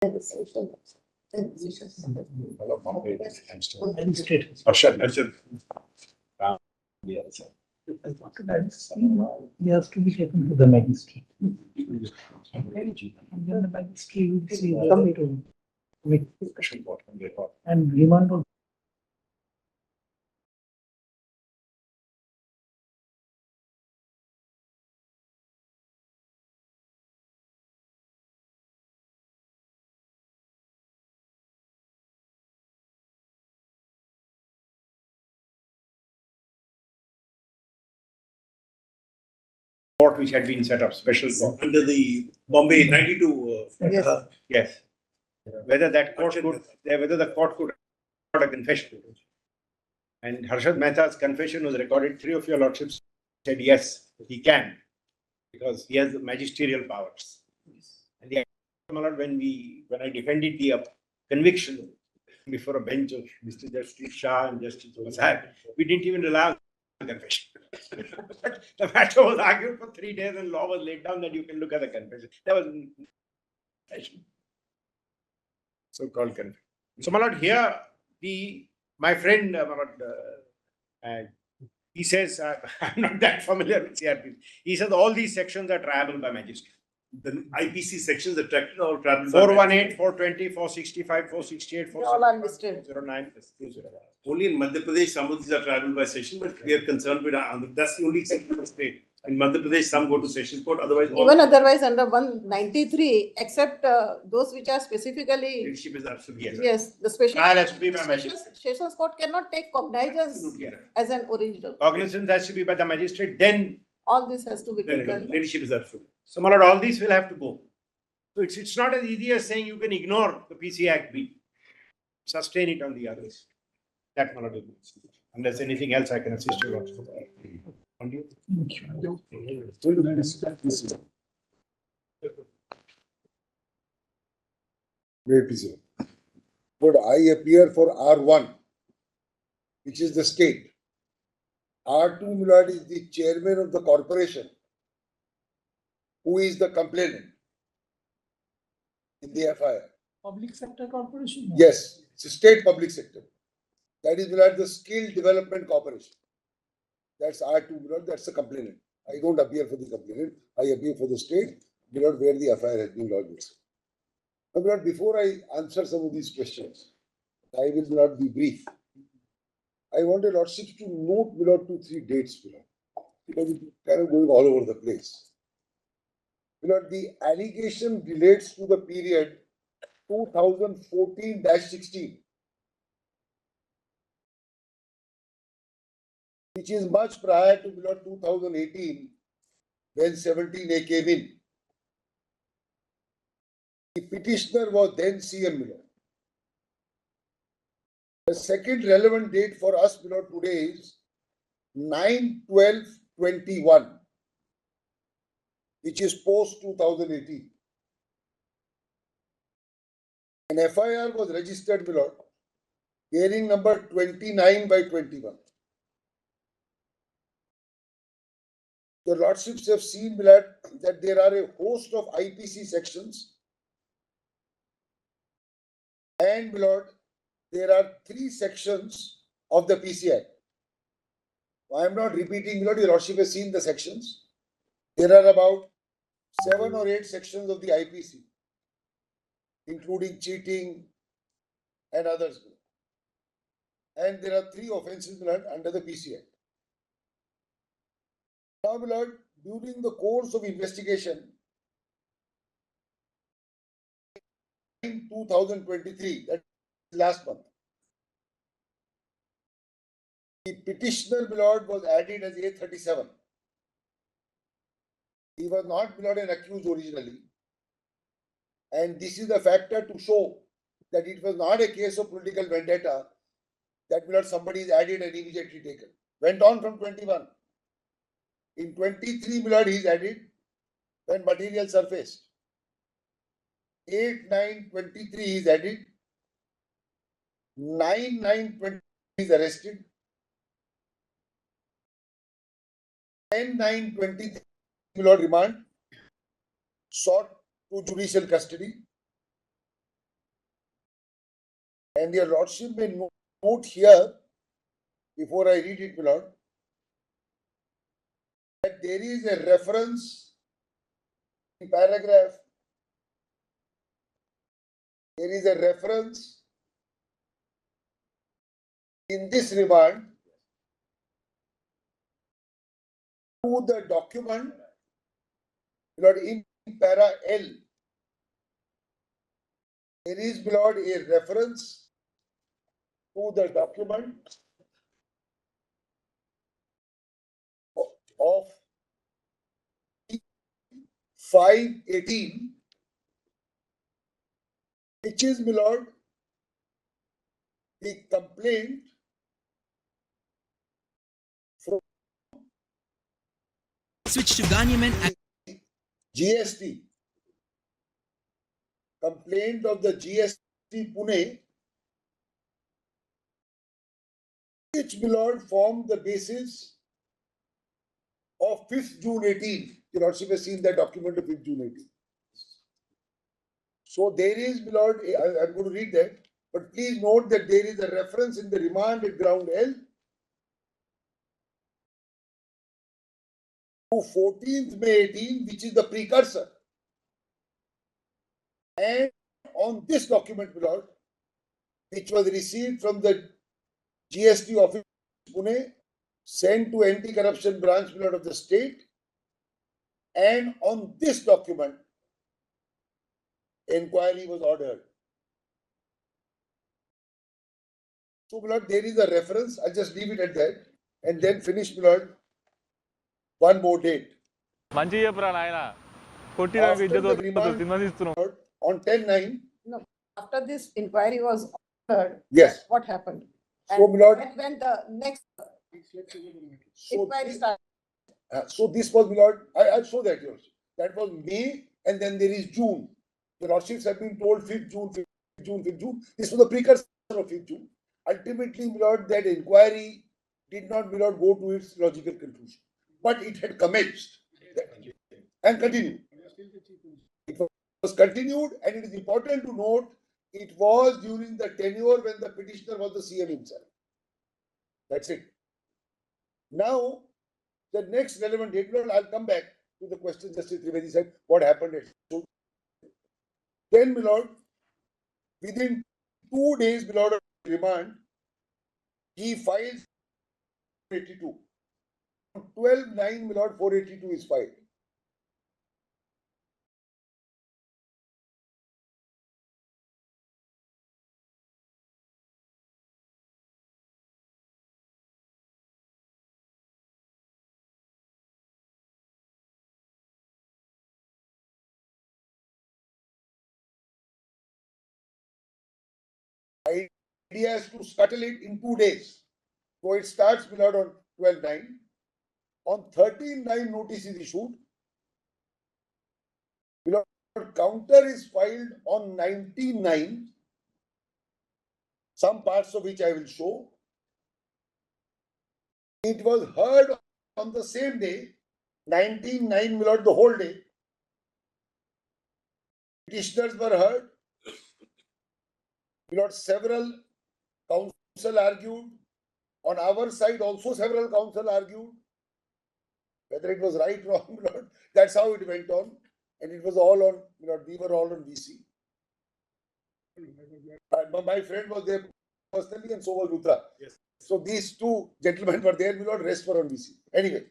Arshad. He has to be taken to the magistrate. And then the magistrate will see the and remand of Court which had been set up, special court. Under the Bombay 92. Yes. Yes. Whether that court could, whether the court could record a confession. And Harshad Mehta's confession was recorded. Three of your lordships said yes, he can, because he has the magisterial powers. And the when I defended the conviction before a bench of Mr. Justice Shah and Justice Vasad, we didn't even allow the confession. The matter was argued for 3 days and law was laid down that you can look at the confession. That was so-called confession. So, my lord, here my friend, he says, I'm not that familiar with CRP. He says all these sections are triable by magistrate. The IPC sections are all triable. 418, 420, 465, 468, 409. Only in Madhya Pradesh, some of these are triable by session, but we are concerned with that's the only section of the state. In Madhya Pradesh, some go to sessions court, otherwise. Even otherwise, under 193, except those which are specifically. Leadership is absolutely. Yes, the special. Trial has to be by magistrate. Sessions court cannot take cognizance as an original. Cognizance has to be by the magistrate, then. All this has to be taken. Leadership is absolute. So, my lord, all these will have to go. So, it's not as easy as saying you can ignore the PC Act B. Sustain it on the others. That, my lord, unless anything else I can assist you also. Great, sir. Would I appear for R1, which is the state? R2, Milord, is the chairman of the corporation, who is the complainant in the FIR. public sector corporation. Yes, it's a state public sector. That is, Milord, the Skill Development Corporation. That's R2, Milord, that's the complainant. I don't appear for the complainant, I appear for the state, Milord, where the FIR has been lodged. Now, Milord, before I answer some of these questions, I will not be brief. I want your lordships to note, Milord, 2-3 dates, Milord, because it's kind of going all over the place. Milord, the allegation relates to the period 2014-16, which is much prior to, Milord, 2018, when 17A came in. The petitioner was then CM, Milord. The second relevant date for us, Milord, today is 9/12/21, which is post 2018. An FIR was registered, Milord, hearing number 29/21. Your lordships have seen, Milord, that there are a host of IPC sections, and, Milord, there are 3 sections of the PC Act. I am not repeating, Milord, your lordship has seen the sections. There are about 7 or 8 sections of the IPC, including cheating and others. And there are 3 offences, Milord, under the PC Act. Now, Milord, during the course of investigation in 2023, that is last month, the petitioner, Milord, was added as A37. He was not, Milord, an accused originally. And this is the factor to show that it was not a case of political vendetta, that, Milord, somebody is added and immediately taken. Went on from 21. In 23, Milord, he is added when material surfaced. 8/9/23 he is added. 9/9/23 he is arrested. 10/9/23 Milord, remand, sought to judicial custody. And your lordship may note here, before I read it, my lord, that there is a reference in paragraph. There is a reference in this remand to the document, my lord, in para L. There is, my lord, a reference to the document of 518, which is, my lord, the complaint from Switch to Ganyaman. GST, complaint of the GST Pune, which, my lord, formed the basis of 5th June 18. Your lordship has seen that document of 5th June 18. So there is, my lord, I'm going to read that, but please note that there is a reference in the remand at ground L to 14th May 18, which is the precursor. And on this document, my lord, which was received from the GST office Pune, sent to anti-corruption branch, my lord, of the state, and on this document, inquiry was ordered. So, my lord, there is a reference. I'll just leave it at that and then finish, my lord. One more date. మంచి చెప్పురా నాయన కొట్టినాక After the ఇజ్జత్ remand, cinema తీస్తున్నాం on 10/9, No, after this inquiry was ordered. Yes. What happened? So, And my lord, when the next so inquiry this, started, so this was, my lord, I'll show that yours. That was May, and then there is June. The lordships have been told 5th June, 5th June, 5th June. This was the precursor of 5th June. Ultimately, my lord, that inquiry did not, my lord, go to its logical conclusion, but it had commenced and continued. It was continued, and it is important to note it was during the tenure when the petitioner was the CM himself. That's it. Now, the next relevant date, Lord, I'll come back to the question Justice Trivedi said, what happened at so then, my lord, within 2 days, my lord, of remand, he files 482. 12/9, my lord, 482 is filed. Idea is to scuttle it in 2 days. So it starts, my lord, on 12/9. On 13/9, notice is issued. My lord, counter is filed on 19/9, some parts of which I will show. It was heard on the same day, 19/9, my lord, the whole day. Petitioners were heard. My lord, several counsel argued. On our side, also several counsel argued. Whether it was right or wrong, my lord, that's how it went on. And it was all on, my lord, we were all on VC. My friend was there personally, and so was Luthra. Yes. So these two gentlemen were there, my lord, rest were on VC. Anyway,